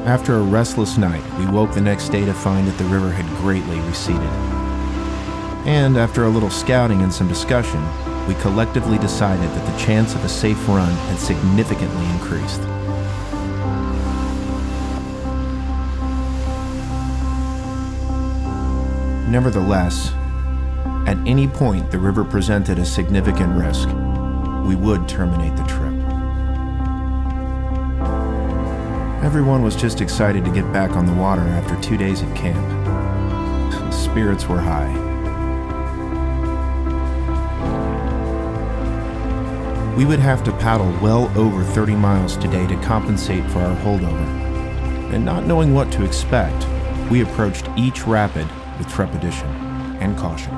After a restless night, we woke the next day to find that the river had greatly receded. And after a little scouting and some discussion, we collectively decided that the chance of a safe run had significantly increased. Nevertheless, at any point the river presented a significant risk, we would terminate the trip. Everyone was just excited to get back on the water after 2 days at camp. Spirits were high. We would have to paddle well over 30 miles today to compensate for our holdover, and not knowing what to expect, we approached each rapid with trepidation and caution.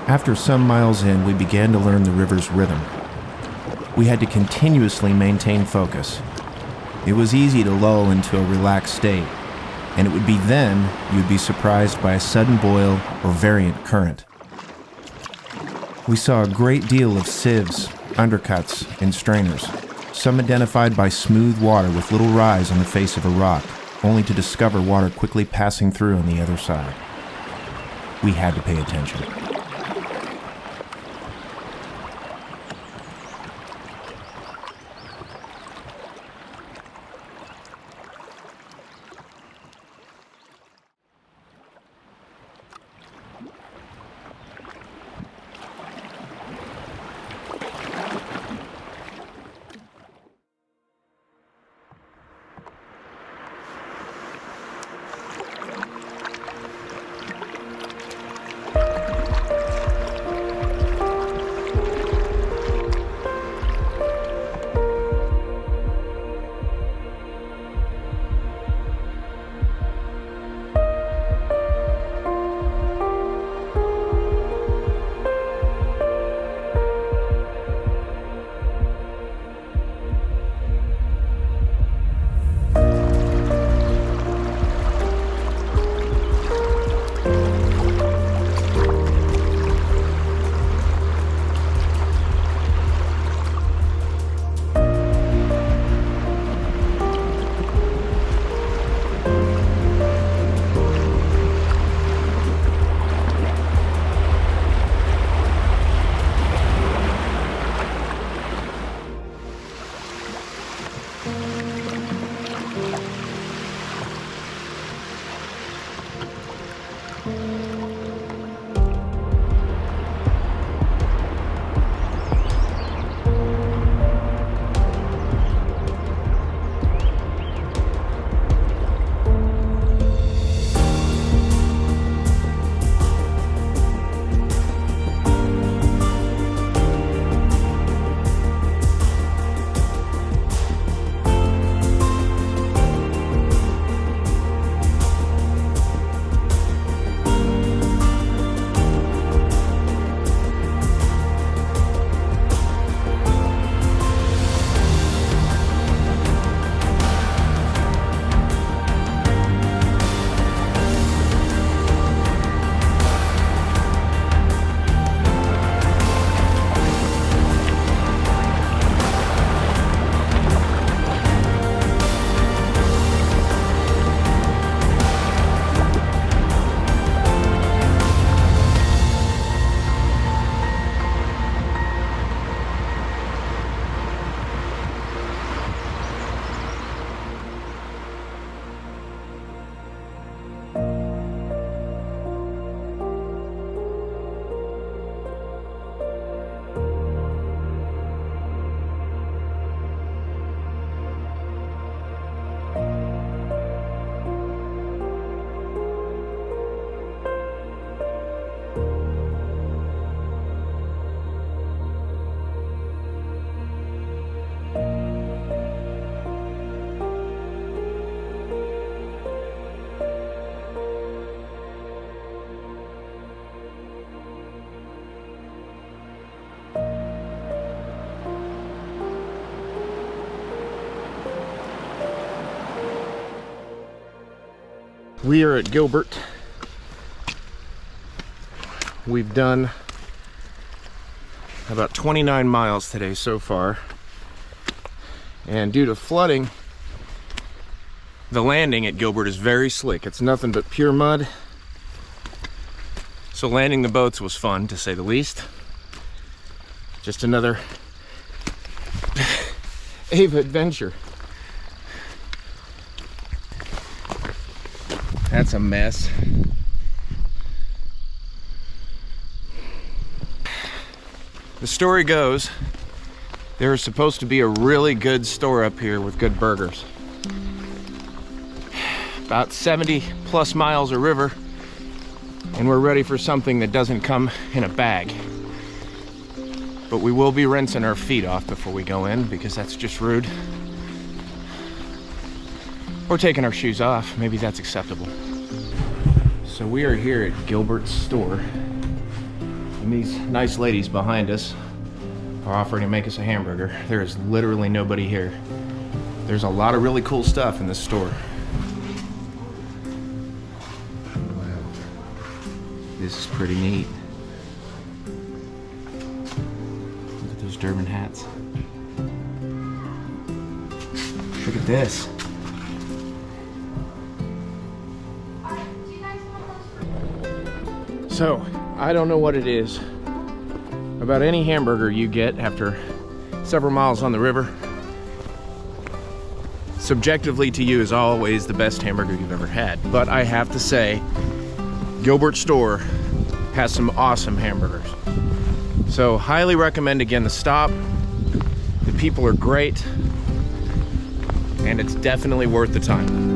After some miles in, we began to learn the river's rhythm. We had to continuously maintain focus. It was easy to lull into a relaxed state, and it would be then you'd be surprised by a sudden boil or variant current. We saw a great deal of sieves, undercuts, and strainers, some identified by smooth water with little rise on the face of a rock, only to discover water quickly passing through on the other side. We had to pay attention. We are at Gilbert. We've done about 29 miles today so far. And due to flooding, the landing at Gilbert is very slick. It's nothing but pure mud. So landing the boats was fun, to say the least. Just another Ava adventure. That's a mess. The story goes, there is supposed to be a really good store up here with good burgers. About 70 plus miles of river, and we're ready for something that doesn't come in a bag. But we will be rinsing our feet off before we go in, because that's just rude. Or taking our shoes off, maybe that's acceptable. So we are here at Gilbert's store, and these nice ladies behind us are offering to make us a hamburger. There is literally nobody here. There's a lot of really cool stuff in this store. Wow. This is pretty neat. Look at those Durban hats. Look at this. So, I don't know what it is about any hamburger you get after several miles on the river. Subjectively to you is always the best hamburger you've ever had. But I have to say, Gilbert store has some awesome hamburgers. So highly recommend again the stop. The people are great, and it's definitely worth the time.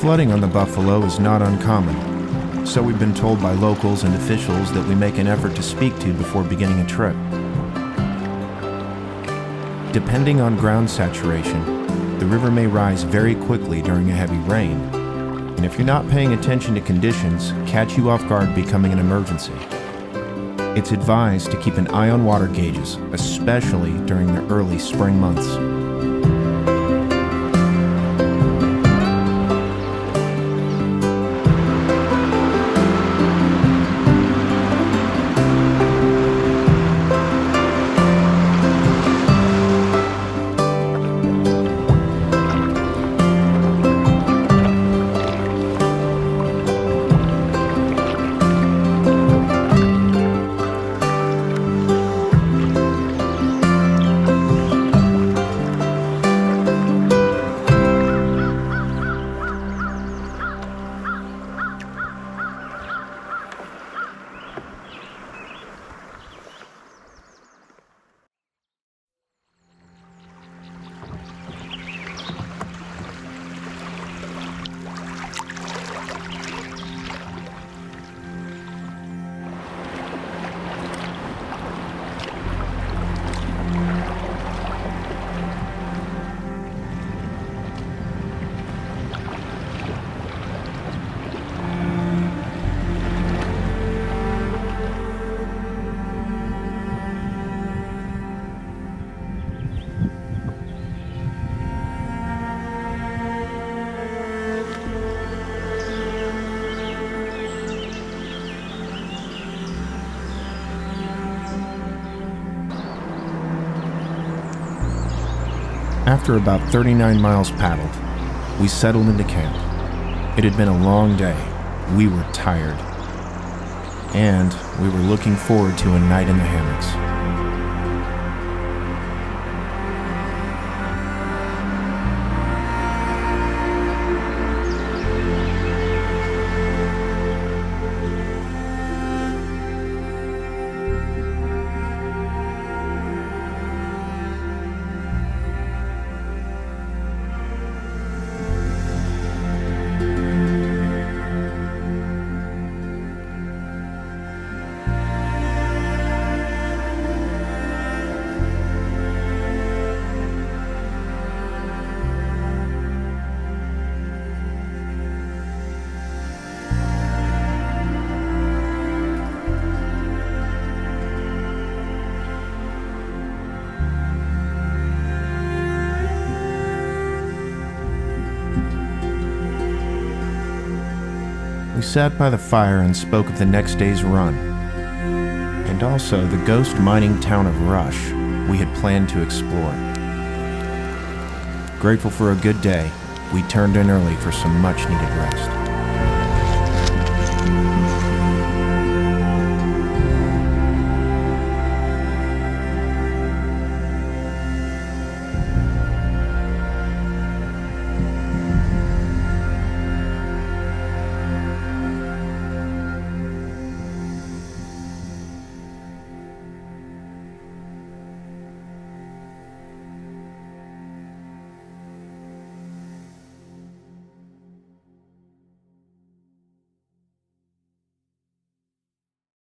Flooding on the Buffalo is not uncommon, so we've been told by locals and officials that we make an effort to speak to before beginning a trip. Depending on ground saturation, the river may rise very quickly during a heavy rain, and if you're not paying attention to conditions, catch you off guard becoming an emergency. It's advised to keep an eye on water gauges, especially during the early spring months. After about 39 miles paddled, we settled into camp. It had been a long day. We were tired. And we were looking forward to a night in the hammocks. We sat by the fire and spoke of the next day's run, and also the ghost mining town of Rush we had planned to explore. Grateful for a good day, we turned in early for some much-needed rest.